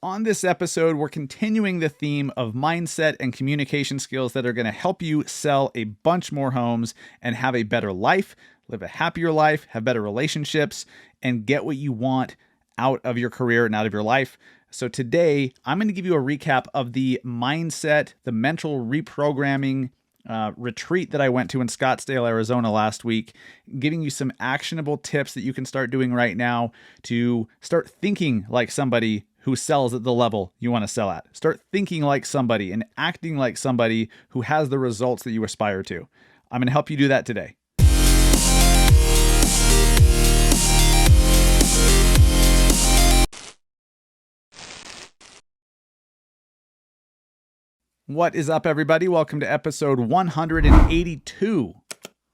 On this episode, we're continuing the theme of mindset and communication skills that are going to help you sell a bunch more homes and have a better life, live a happier life, have better relationships, and get what you want out of your career and out of your life. So today, I'm going to give you a recap of the mindset, the mental reprogramming retreat that I went to in Scottsdale, Arizona last week, giving you some actionable tips that you can start doing right now to start thinking like somebody who sells at the level you want to sell at. Start thinking like somebody and acting like somebody who has the results that you aspire to. I'm going to help you do that today. What is up, everybody? Welcome to episode 182.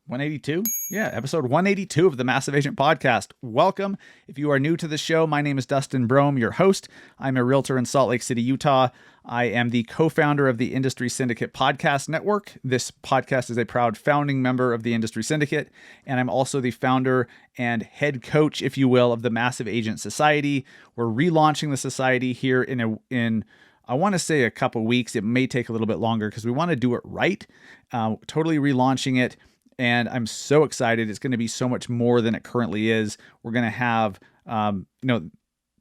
182? Yeah, episode 182 of the Massive Agent Podcast. Welcome. If you are new to the show, my name is Dustin Brohm, your host. I'm a realtor in Salt Lake City, Utah. I am the co-founder of the Industry Syndicate Podcast Network. This podcast is a proud founding member of the Industry Syndicate, and I'm also the founder and head coach, if you will, of the Massive Agent Society. We're relaunching the society here in I want to say a couple weeks. It may take a little bit longer because we want to do it right. Totally relaunching it. And I'm so excited. It's going to be so much more than it currently is. We're going to have,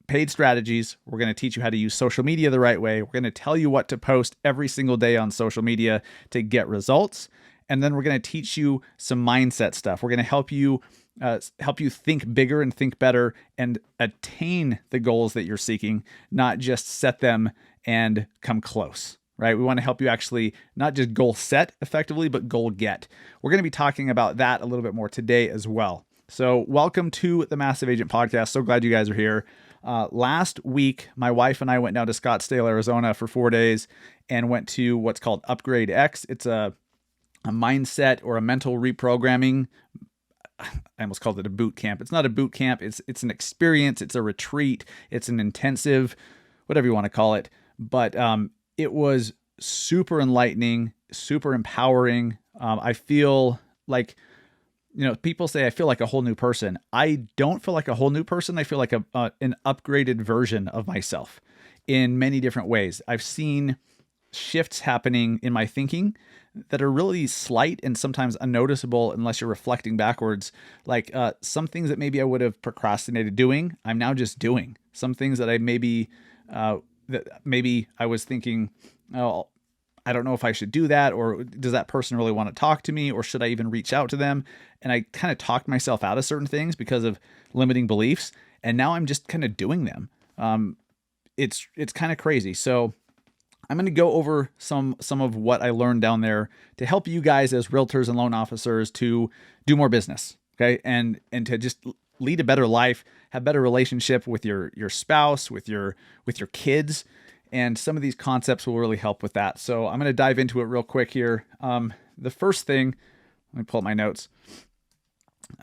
paid strategies. We're going to teach you how to use social media the right way. We're going to tell you what to post every single day on social media to get results. And then we're going to teach you some mindset stuff. We're going to help you think bigger and think better and attain the goals that you're seeking, not just set them and come close. Right? We want to help you actually not just goal set effectively, but goal get. We're going to be talking about that a little bit more today as well. So welcome to the Massive Agent Podcast. So glad you guys are here. Last week, my wife and I went down to Scottsdale, Arizona for 4 days and went to what's called UPGRD X. It's a mindset or a mental reprogramming. I almost called it a boot camp. It's not a boot camp. It's an experience. It's a retreat. It's an intensive, whatever you want to call it. But it was super enlightening, super empowering. I feel like, people say I feel like a whole new person. I don't feel like a whole new person. I feel like an upgraded version of myself in many different ways. I've seen shifts happening in my thinking that are really slight and sometimes unnoticeable unless you're reflecting backwards. Like some things that maybe I would have procrastinated doing, I'm now just doing. Some things that I maybe I was thinking, oh, I don't know if I should do that, or does that person really want to talk to me, or should I even reach out to them? And I kind of talked myself out of certain things because of limiting beliefs, and now I'm just kind of doing them. It's kind of crazy. So I'm going to go over some of what I learned down there to help you guys as realtors and loan officers to do more business, okay, and to just lead a better life, have better relationship with your spouse, with your kids, and some of these concepts will really help with that. So I'm going to dive into it real quick here. The first thing, let me pull up my notes.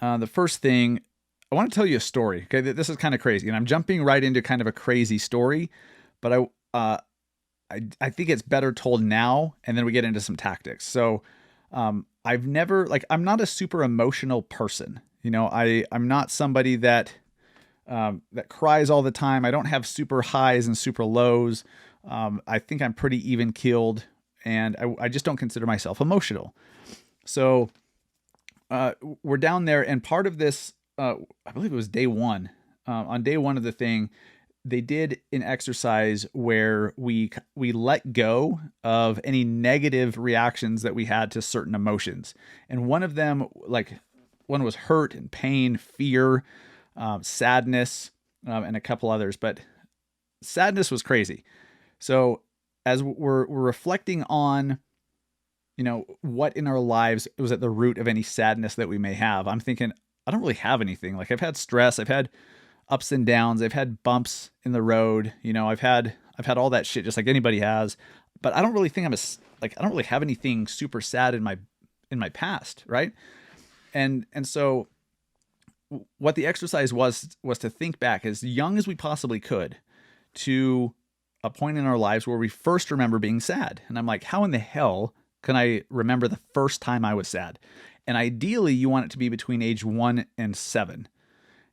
The first thing, I want to tell you a story. Okay, this is kind of crazy, and I'm jumping right into kind of a crazy story, but I think it's better told now, and then we get into some tactics. So I'm not a super emotional person. I'm not somebody that cries all the time. I don't have super highs and super lows. I think I'm pretty even keeled, and I just don't consider myself emotional. So we're down there, and part of this, I believe it was day one. On day one of the thing, they did an exercise where we let go of any negative reactions that we had to certain emotions. And one of them, one was hurt and pain, fear, sadness, and a couple others, but sadness was crazy. So as we're reflecting on, what in our lives was at the root of any sadness that we may have, I'm thinking, I don't really have anything. Like, I've had stress, I've had ups and downs, I've had bumps in the road, I've had all that shit just like anybody has, but I don't really think I don't really have anything super sad in my past, right? And so what the exercise was to think back as young as we possibly could to a point in our lives where we first remember being sad. And I'm like, how in the hell can I remember the first time I was sad? And ideally you want it to be between age 1 and 7.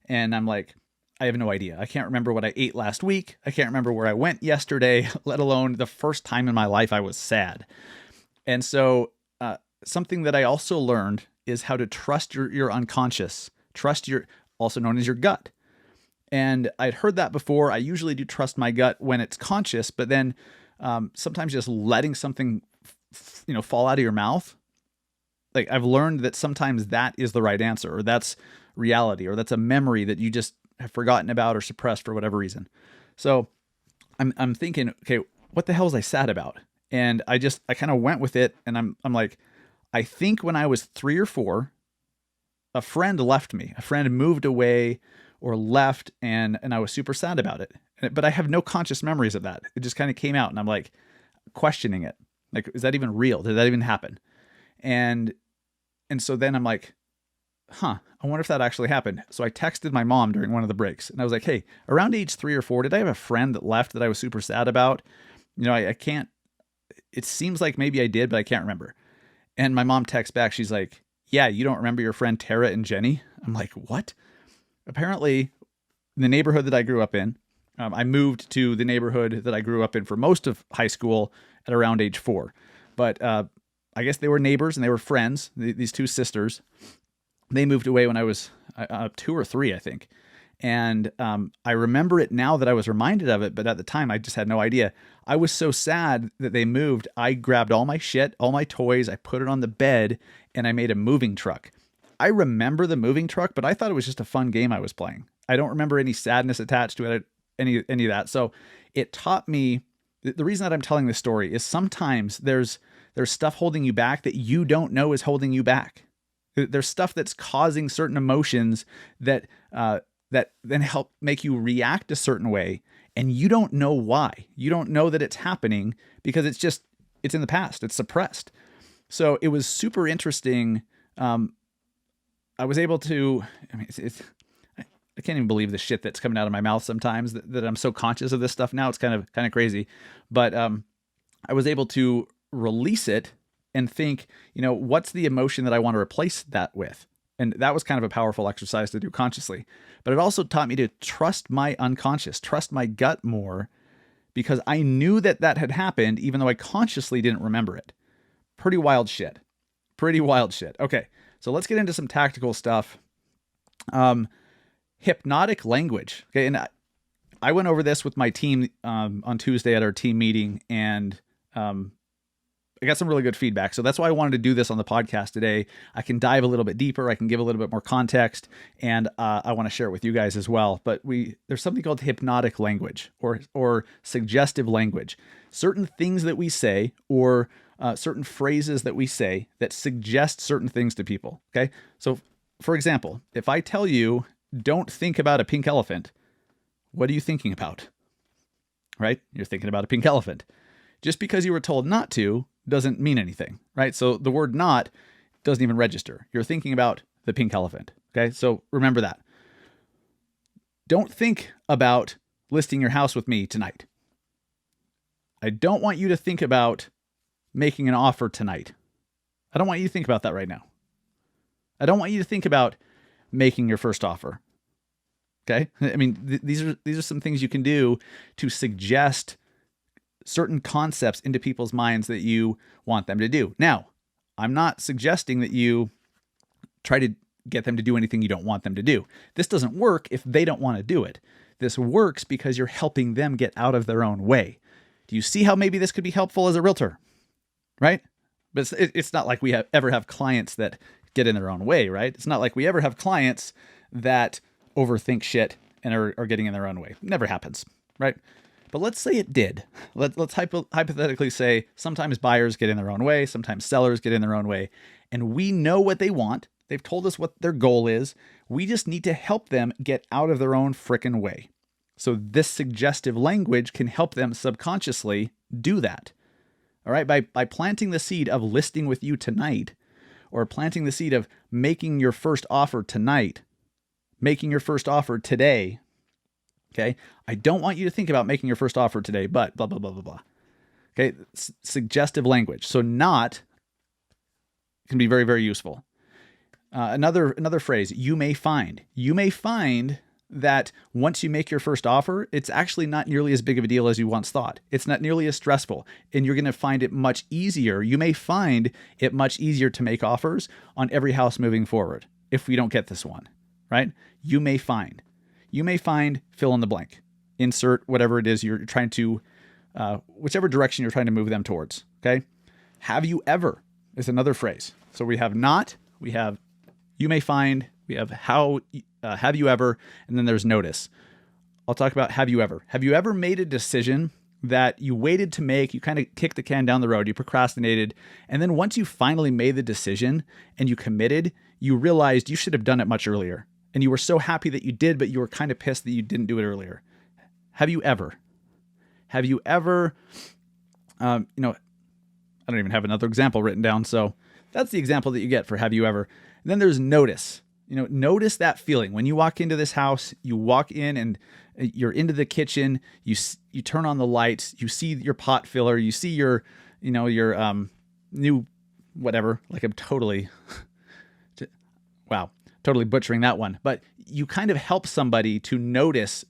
And I'm like, I have no idea. I can't remember what I ate last week. I can't remember where I went yesterday, let alone the first time in my life I was sad. And so something that I also learned is how to trust your unconscious, trust your, also known as your gut. And I'd heard that before. I usually do trust my gut when it's conscious, but then sometimes just letting something, fall out of your mouth. Like I've learned that sometimes that is the right answer, or that's reality, or that's a memory that you just have forgotten about or suppressed for whatever reason. So I'm thinking, okay, what the hell was I sad about? And I kind of went with it, and I'm like, I think when I was 3 or 4, a friend left me. A friend moved away or left, and I was super sad about it. But I have no conscious memories of that. It just kind of came out, and I'm like questioning it. Like, is that even real? Did that even happen? And so then I'm like, I wonder if that actually happened. So I texted my mom during one of the breaks, and I was like, hey, around age 3 or 4, did I have a friend that left that I was super sad about? I can't, it seems like maybe I did, but I can't remember. And my mom texts back. She's like, yeah, you don't remember your friend Tara and Jenny? I'm like, what? Apparently, the neighborhood that I grew up in, I moved to the neighborhood that I grew up in for most of high school at around age 4. But I guess they were neighbors and they were friends, these 2 sisters. They moved away when I was 2 or 3, I think. And I remember it now that I was reminded of it, but at the time I just had no idea. I was so sad that they moved. I grabbed all my shit, all my toys, I put it on the bed, and I made a moving truck. I remember the moving truck, but I thought it was just a fun game I was playing. I don't remember any sadness attached to it, any of that. So it taught me, the reason that I'm telling this story is sometimes there's stuff holding you back that you don't know is holding you back. There's stuff that's causing certain emotions that then help make you react a certain way, and you don't know why. You don't know that it's happening because it's in the past. It's suppressed. So it was super interesting. I was able to, I can't even believe the shit that's coming out of my mouth sometimes that I'm so conscious of this stuff now. It's kind of crazy, but I was able to release it and think, what's the emotion that I want to replace that with? And that was kind of a powerful exercise to do consciously. But it also taught me to trust my unconscious, trust my gut more, because I knew that had happened, even though I consciously didn't remember it. Pretty wild shit. Okay, so let's get into some tactical stuff. Hypnotic language. Okay, and I went over this with my team on Tuesday at our team meeting, and I got some really good feedback. So that's why I wanted to do this on the podcast today. I can dive a little bit deeper. I can give a little bit more context, and I want to share it with you guys as well. But there's something called hypnotic language or suggestive language. Certain things that we say or certain phrases that we say that suggest certain things to people. Okay. So for example, if I tell you, don't think about a pink elephant, what are you thinking about? Right? You're thinking about a pink elephant. Just because you were told not to doesn't mean anything, right? So the word not doesn't even register. You're thinking about the pink elephant, okay? So remember that. Don't think about listing your house with me tonight. I don't want you to think about making an offer tonight. I don't want you to think about that right now. I don't want you to think about making your first offer. Okay? I mean, these are some things you can do to suggest certain concepts into people's minds that you want them to do. Now, I'm not suggesting that you try to get them to do anything you don't want them to do. This doesn't work if they don't want to do it. This works because you're helping them get out of their own way. Do you see how maybe this could be helpful as a realtor? Right? But it's not like we ever have clients that get in their own way, right? It's not like we ever have clients that overthink shit and are getting in their own way. Never happens, right? But let's say it did. Let's hypothetically say sometimes buyers get in their own way, sometimes sellers get in their own way, and we know what they want. They've told us what their goal is. We just need to help them get out of their own frickin' way. So this suggestive language can help them subconsciously do that. All right, by planting the seed of listing with you tonight, or planting the seed of making your first offer tonight, making your first offer today. Okay, I don't want you to think about making your first offer today, but blah, blah, blah, blah, blah. Okay, suggestive language. So not can be very, very useful. Another phrase, you may find. You may find that once you make your first offer, it's actually not nearly as big of a deal as you once thought. It's not nearly as stressful, and you're going to find it much easier. You may find it much easier to make offers on every house moving forward if we don't get this one, right? You may find fill in the blank, insert whatever it is you're trying to, whichever direction you're trying to move them towards, okay? Have you ever is another phrase. So we have not, we have you may find, we have have you ever, and then there's notice. I'll talk about have you ever. Have you ever made a decision that you waited to make, you kind of kicked the can down the road, you procrastinated, and then once you finally made the decision and you committed, you realized you should have done it much earlier. And you were so happy that you did, but you were kind of pissed that you didn't do it earlier. Have you ever? Have you ever, I don't even have another example written down, so that's the example that you get for have you ever. And then there's notice. Notice that feeling. When you walk into this house, you walk in and you're into the kitchen, you turn on the lights, you see your pot filler, you see your new whatever, like I'm totally, totally butchering that one. But you kind of help somebody to notice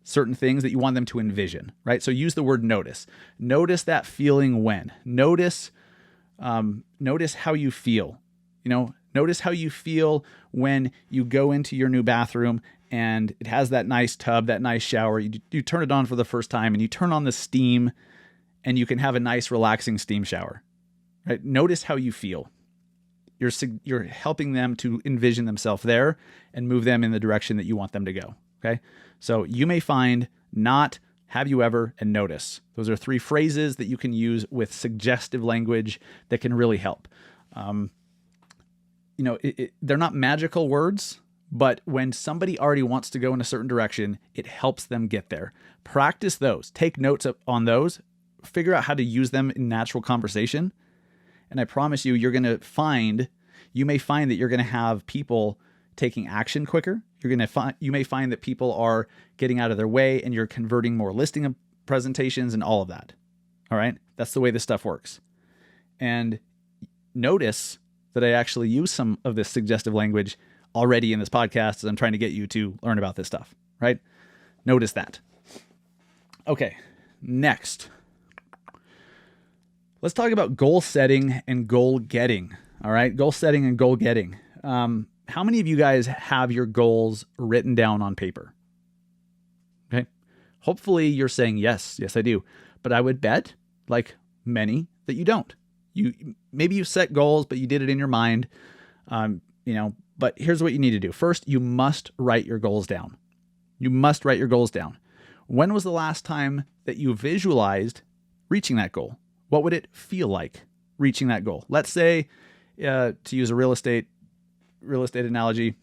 certain things that you want them to envision, right? So use the word notice. Notice that feeling when. Notice how you feel. Notice how you feel when you go into your new bathroom and it has that nice tub, that nice shower. You turn it on for the first time and you turn on the steam and you can have a nice relaxing steam shower, right? Notice how you feel. You're helping them to envision themselves there and move them in the direction that you want them to go. Okay. So you may find, not, have you ever, and notice. Those are 3 phrases that you can use with suggestive language that can really help. They're not magical words, but when somebody already wants to go in a certain direction, it helps them get there. Practice those. Take notes on those. Figure out how to use them in natural conversation. And I promise you, you may find that you're going to have people taking action quicker. You may find that people are getting out of their way and you're converting more listing presentations and all of that. All right. That's the way this stuff works. And notice that I actually use some of this suggestive language already in this podcast as I'm trying to get you to learn about this stuff, right? Notice that. Okay. Next, let's talk about goal setting and goal getting. All right. Goal setting and goal getting. How many of you guys have your goals written down on paper? Okay. Hopefully you're saying yes, I do. But I would bet, like many, that you don't. Maybe you set goals, but you did it in your mind. But here's what you need to do. First, you must write your goals down. You must write your goals down. When was the last time that you visualized reaching that goal? What would it feel like reaching that goal? Let's say, to use a real estate analogy,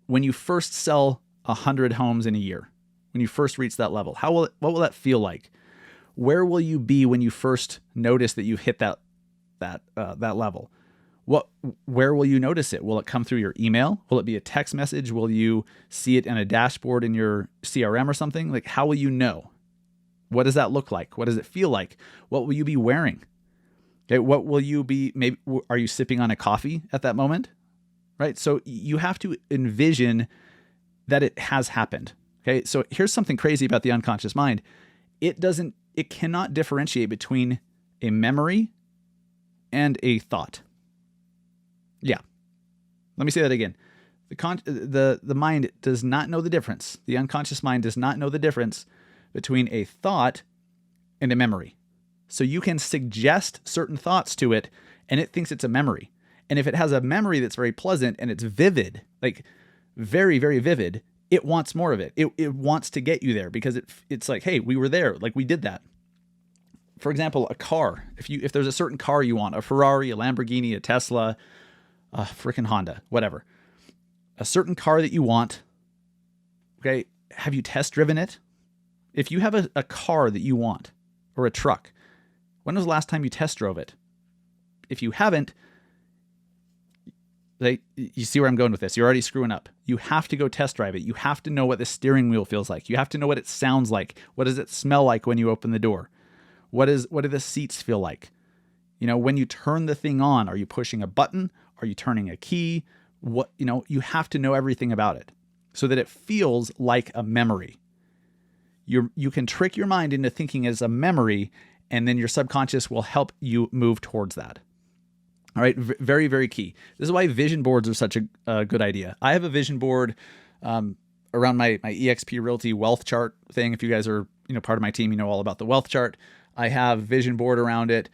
when you first sell 100 homes in a year, when you first reach that level, what will that feel like? Where will you be when you first notice that you've hit that level? Where will you notice it? Will it come through your email? Will it be a text message? Will you see it in a dashboard in your CRM or something? Like, how will you know? What does that look like? What does it feel like? What will you be wearing? Okay, what will you be, maybe, are you sipping on a coffee at that moment? Right? So you have to envision that it has happened. Okay. So here's something crazy about the unconscious mind. It cannot differentiate between a memory and a thought. Yeah. Let me say that again. The mind does not know the difference. The unconscious mind does not know the difference between a thought and a memory. So you can suggest certain thoughts to it and it thinks it's a memory. And if it has a memory that's very pleasant and it's vivid, like very, very vivid, it wants more of it. It wants to get you there because it's like, hey, we were there. Like we did that. For example, a car. If there's a certain car you want, a Ferrari, a Lamborghini, a Tesla, a freaking Honda, whatever, a certain car that you want, okay, have you test driven it? If you have a car that you want or a truck, when was the last time you test drove it? If you haven't, you see where I'm going with this. You're already screwing up. You have to go test drive it. You have to know what the steering wheel feels like. You have to know what it sounds like. What does it smell like when you open the door? What do the seats feel like? When you turn the thing on, are you pushing a button? Are you turning a key? You have to know everything about it. so that it feels like a memory. You can trick your mind into thinking as a memory, and then your subconscious will help you move towards that. All right, very, very key. This is why vision boards are such a good idea. I have a vision board around my eXp Realty wealth chart thing. If you guys are part of my team, you know all about the wealth chart. I have vision board around it.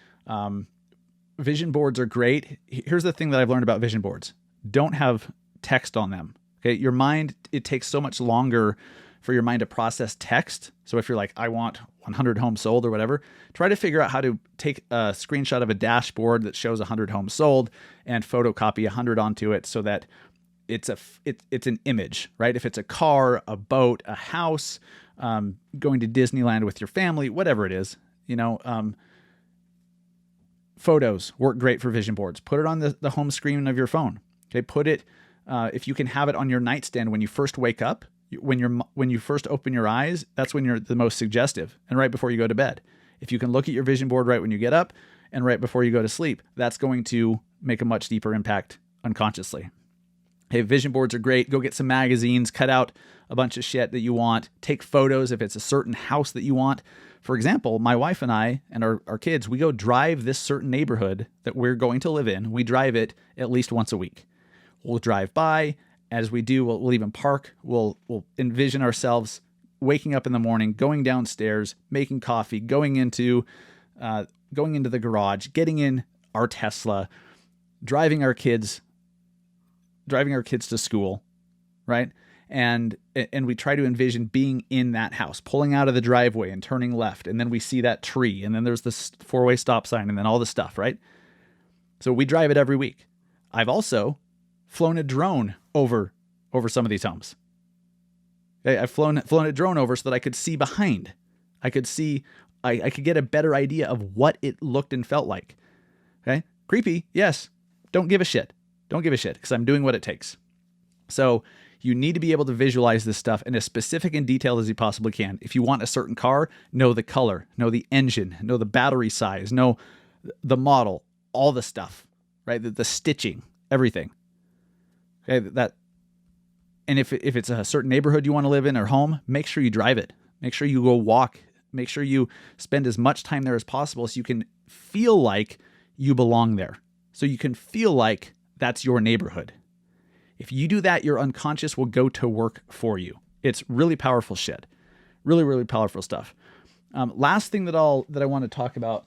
Vision boards are great. Here's the thing that I've learned about vision boards. Don't have text on them. Okay, your mind, it takes so much longer for your mind to process text. So if you're like, I want 100 homes sold or whatever, try to figure out how to take a screenshot of a dashboard that shows 100 homes sold and photocopy 100 onto it so that it's an image, right? If it's a car, a boat, a house, going to Disneyland with your family, whatever it is, photos work great for vision boards. Put it on the home screen of your phone. Okay, put it, if you can have it on your nightstand when you first wake up, when you first open your eyes, that's when you're the most suggestive, and right before you go to bed. If you can look at your vision board right when you get up and right before you go to sleep, that's going to make a much deeper impact unconsciously. Hey, vision boards are great. Go get some magazines, cut out a bunch of shit that you want, take photos if it's a certain house that you want. For example, my wife and I and our kids, we go drive this certain neighborhood that we're going to live in. We drive it at least once a week. We'll drive by. As we do, we'll even park. We'll envision ourselves waking up in the morning, going downstairs, making coffee, going into the garage, getting in our Tesla, driving our kids to school, right? And we try to envision being in that house, pulling out of the driveway and turning left, and then we see that tree, and then there's this 4-way stop sign, and then all the stuff, right? So we drive it every week. I've also flown a drone over some of these homes. Okay, I've flown a drone over so that I could see behind. I could get a better idea of what it looked and felt like. Okay, creepy, yes. Don't give a shit. Don't give a shit because I'm doing what it takes. So you need to be able to visualize this stuff in as specific and detailed as you possibly can. If you want a certain car, know the color, know the engine, know the battery size, know the model, all the stuff, right? The stitching, everything. Okay, and if it's a certain neighborhood you want to live in or home, make sure you drive it. Make sure you go walk. Make sure you spend as much time there as possible so you can feel like you belong there. So you can feel like that's your neighborhood. If you do that, your unconscious will go to work for you. It's really powerful shit. Really, really powerful stuff. Last thing that I want to talk about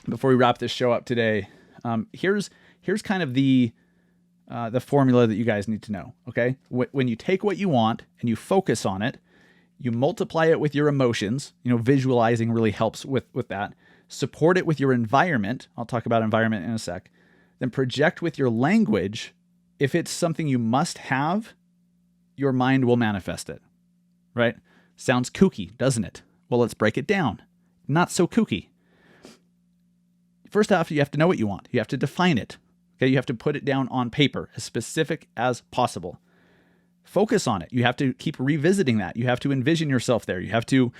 before we wrap this show up today. Here's kind of the formula that you guys need to know. Okay, when you take what you want and you focus on it, you multiply it with your emotions. Visualizing really helps with that. Support it with your environment. I'll talk about environment in a sec. Then project with your language. If it's something you must have, your mind will manifest it, right? Sounds kooky, doesn't it? Well, let's break it down. Not so kooky. First off, you have to know what you want. You have to define it. Okay, you have to put it down on paper, as specific as possible. Focus on it. You have to keep revisiting that. You have to envision yourself there. You have to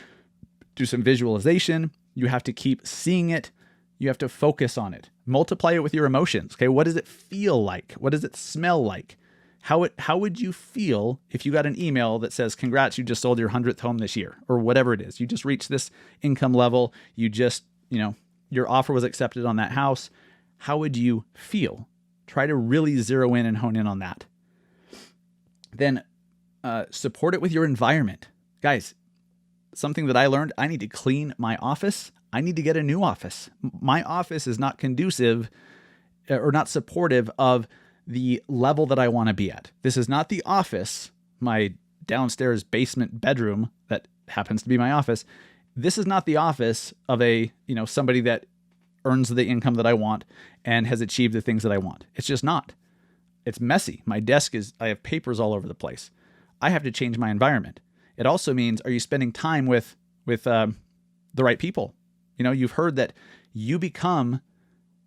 do some visualization. You have to keep seeing it. You have to focus on it. Multiply it with your emotions. Okay, what does it feel like? What does it smell like? How would you feel if you got an email that says, congrats, you just sold your 100th home this year, or whatever it is. You just reached this income level. You just, your offer was accepted on that house. How would you feel? Try to really zero in and hone in on that. Then support it with your environment. Guys, something that I learned, I need to clean my office. I need to get a new office. My office is not conducive or not supportive of the level that I want to be at. This is not the office, my downstairs basement bedroom that happens to be my office. This is not the office of somebody that earns the income that I want and has achieved the things that I want. It's just not. It's messy. My desk I have papers all over the place. I have to change my environment. It also means, are you spending time with the right people? You've heard that you become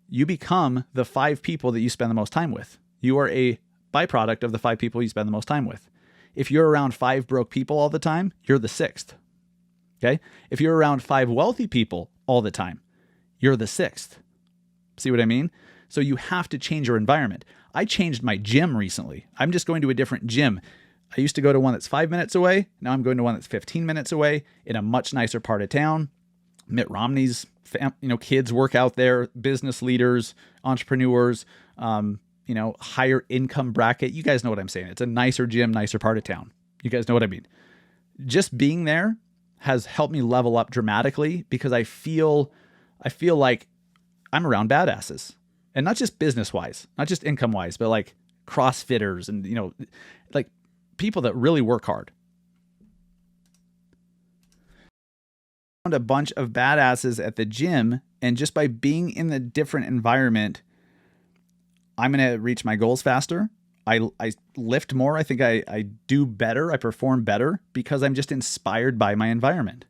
the 5 people that you spend the most time with. You are a byproduct of the 5 people you spend the most time with. If you're around 5 broke people all the time, you're the 6th. Okay? If you're around 5 wealthy people all the time, you're the 6th. See what I mean? So you have to change your environment. I changed my gym recently. I'm just going to a different gym. I used to go to one that's 5 minutes away. Now I'm going to one that's 15 minutes away in a much nicer part of town. Mitt Romney's kids work out there, business leaders, entrepreneurs, higher income bracket. You guys know what I'm saying. It's a nicer gym, nicer part of town. You guys know what I mean. Just being there has helped me level up dramatically because I feel like I'm around badasses, and not just business wise, not just income wise, but like CrossFitters and, like people that really work hard. I found a bunch of badasses at the gym, and just by being in the different environment, I'm going to reach my goals faster. I lift more. I think I do better. I perform better because I'm just inspired by my environment.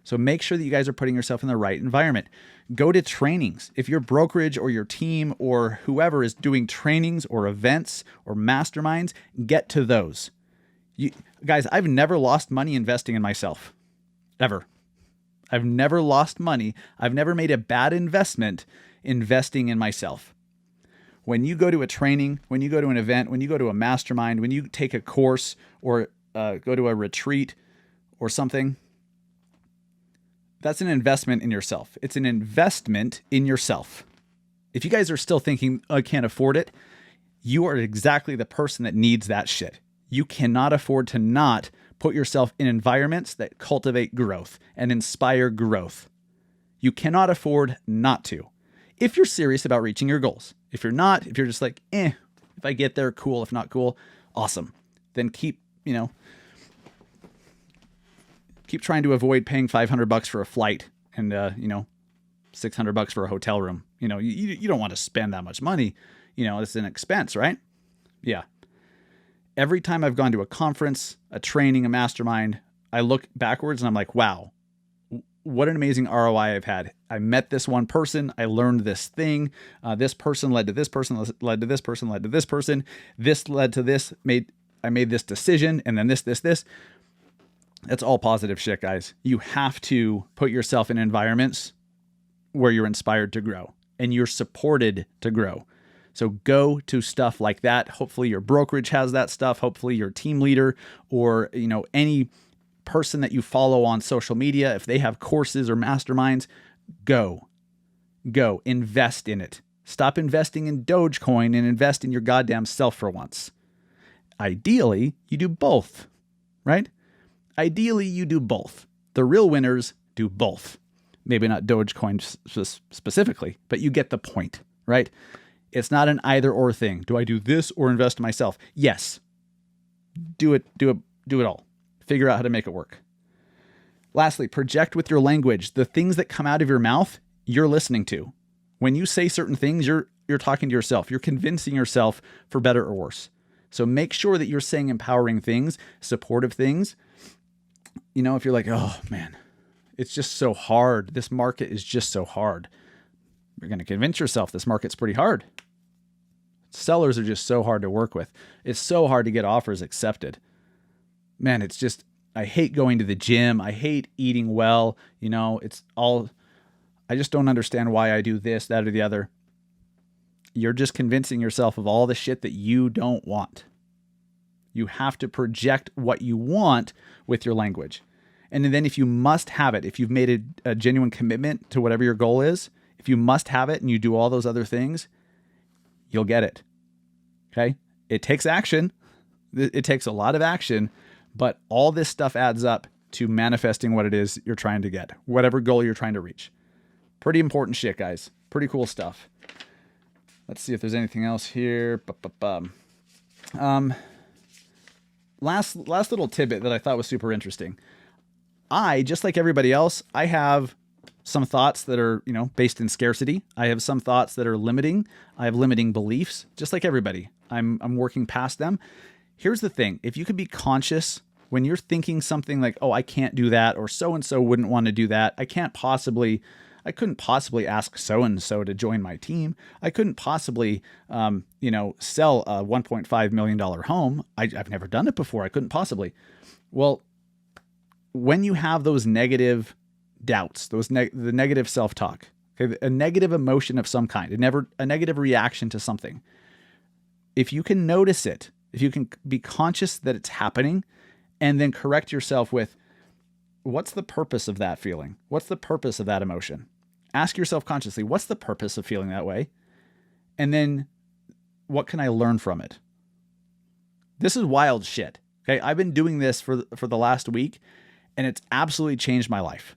So make sure that you guys are putting yourself in the right environment. Go to trainings. If your brokerage or your team or whoever is doing trainings or events or masterminds, get to those. Guys, I've never lost money investing in myself. Ever. I've never lost money. I've never made a bad investment investing in myself. When you go to a training, when you go to an event, when you go to a mastermind, when you take a course or go to a retreat or something, that's an investment in yourself. It's an investment in yourself. If you guys are still thinking, I can't afford it, you are exactly the person that needs that shit. You cannot afford to not put yourself in environments that cultivate growth and inspire growth. You cannot afford not to. If you're serious about reaching your goals. If you're not, if you're just like, if I get there, cool. If not, cool. Awesome. Then keep trying to avoid paying $500 for a flight and, $600 for a hotel room. You don't want to spend that much money. It's an expense, right? Yeah. Every time I've gone to a conference, a training, a mastermind, I look backwards and I'm like, wow, what an amazing ROI I've had. I met this one person. I learned this thing. This person led to this person, led to this person, led to this person. This led to this. I made this decision, and then this. That's all positive shit, guys. You have to put yourself in environments where you're inspired to grow and you're supported to grow. So go to stuff like that. Hopefully your brokerage has that stuff. Hopefully your team leader or, any person that you follow on social media, if they have courses or masterminds, go invest in it. Stop investing in Dogecoin and invest in your goddamn self for once. Ideally, you do both, right? Ideally, you do both. The real winners do both. Maybe not Dogecoin specifically, but you get the point, right? It's not an either or thing. Do I do this or invest in myself? Yes. Do it all. Figure out how to make it work. Lastly, project with your language. The things that come out of your mouth, you're listening to. When you say certain things, you're talking to yourself. You're convincing yourself for better or worse. So make sure that you're saying empowering things, supportive things. If you're like, oh man, it's just so hard. This market is just so hard. You're going to convince yourself this market's pretty hard. Sellers are just so hard to work with. It's so hard to get offers accepted. Man, it's just, I hate going to the gym. I hate eating well. I just don't understand why I do this, that, or the other. You're just convincing yourself of all the shit that you don't want. You have to project what you want with your language. And then if you must have it, if you've made a genuine commitment to whatever your goal is, if you must have it and you do all those other things, you'll get it. Okay? It takes action. It takes a lot of action, but all this stuff adds up to manifesting what it is you're trying to get, whatever goal you're trying to reach. Pretty important shit, guys. Pretty cool stuff. Let's see if there's anything else here. Last little tidbit that I thought was super interesting. Just like everybody else, I have some thoughts that are, based in scarcity. I have some thoughts that are limiting. I have limiting beliefs, just like everybody. I'm working past them. Here's the thing. If you could be conscious when you're thinking something like, oh, I can't do that, or so-and-so wouldn't want to do that. I couldn't possibly ask so-and-so to join my team. I couldn't possibly, sell a $1.5 million home. I've never done it before. I couldn't possibly. Well, when you have those negative doubts, the negative self-talk, okay, a negative emotion of some kind, a negative reaction to something, if you can notice it, if you can be conscious that it's happening and then correct yourself with, what's the purpose of that feeling? What's the purpose of that emotion? Ask yourself consciously, what's the purpose of feeling that way? And then what can I learn from it? This is wild shit. Okay. I've been doing this for the last week, and it's absolutely changed my life.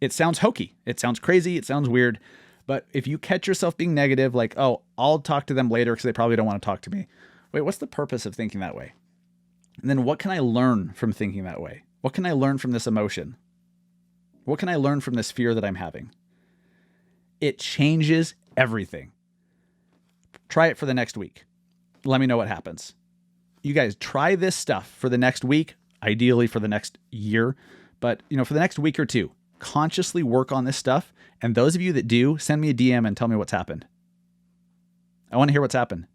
It sounds hokey. It sounds crazy. It sounds weird. But if you catch yourself being negative, like, oh, I'll talk to them later because they probably don't want to talk to me. Wait, what's the purpose of thinking that way? And then what can I learn from thinking that way? What can I learn from this emotion? What can I learn from this fear that I'm having? It changes everything. Try it for the next week. Let me know what happens. You guys try this stuff for the next week, ideally for the next year, but for the next week or two, consciously work on this stuff. And those of you that do, send me a DM and tell me what's happened. I want to hear what's happened.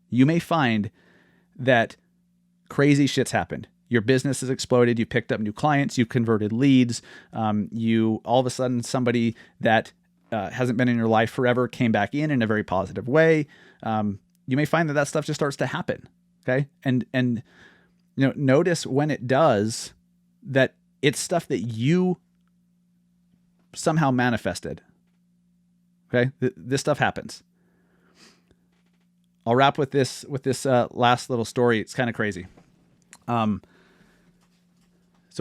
You may find that crazy shit's happened. Your business has exploded. You picked up new clients. You've converted leads. You all of a sudden, somebody that hasn't been in your life forever came back in a very positive way. You may find that stuff just starts to happen. Okay. And notice when it does that it's stuff that you somehow manifested. Okay. This stuff happens. I'll wrap with this last little story. It's kind of crazy. So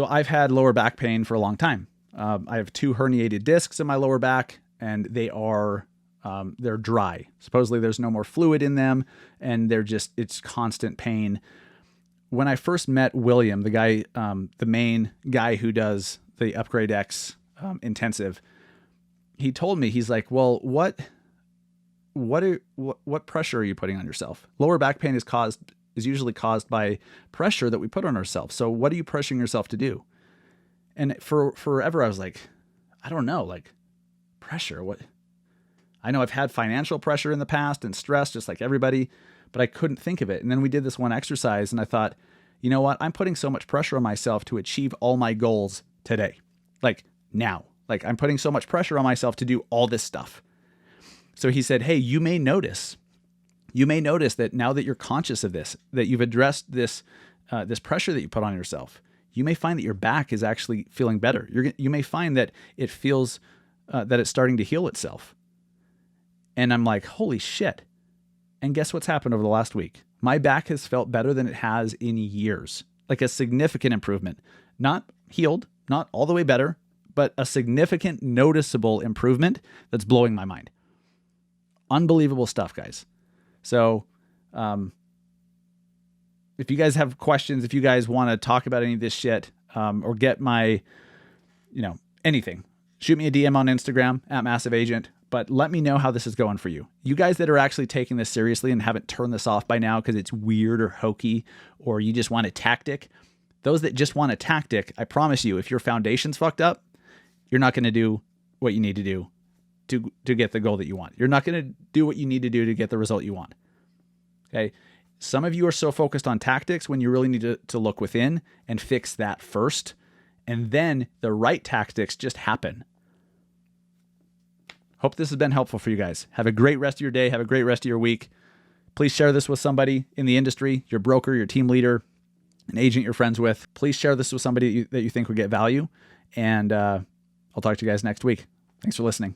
I've had lower back pain for a long time. I have 2 herniated discs in my lower back, and they're dry. Supposedly there's no more fluid in them, and it's constant pain. When I first met William, the guy, the main guy who does the UPGRD X intensive, he told me, he's like, well, what pressure are you putting on yourself? Lower back pain is usually caused by pressure that we put on ourselves. So what are you pressuring yourself to do? And for forever, I was like, I don't know, like pressure. What? I know I've had financial pressure in the past and stress just like everybody, but I couldn't think of it. And then we did this one exercise and I thought, you know what? I'm putting so much pressure on myself to achieve all my goals today. Like now, like I'm putting so much pressure on myself to do all this stuff. So he said, hey, you may notice that now that you're conscious of this, that you've addressed this pressure that you put on yourself, you may find that your back is actually feeling better. You may find that it feels that it's starting to heal itself. And I'm like, holy shit. And guess what's happened over the last week? My back has felt better than it has in years, like a significant improvement. Not healed, not all the way better, but a significant noticeable improvement that's blowing my mind. Unbelievable stuff, guys. So, if you guys have questions, if you guys want to talk about any of this shit, or get my, anything, shoot me a DM on Instagram @MassiveAgent, but let me know how this is going for you. You guys that are actually taking this seriously and haven't turned this off by now because it's weird or hokey, or you just want a tactic. Those that just want a tactic, I promise you, if your foundation's fucked up, you're not going to do what you need to do to get the goal that you want. You're not going to do what you need to do to get the result you want. Okay. Some of you are so focused on tactics when you really need to look within and fix that first. And then the right tactics just happen. Hope this has been helpful for you guys. Have a great rest of your day. Have a great rest of your week. Please share this with somebody in the industry, your broker, your team leader, an agent you're friends with. Please share this with somebody that you think would get value. And I'll talk to you guys next week. Thanks for listening.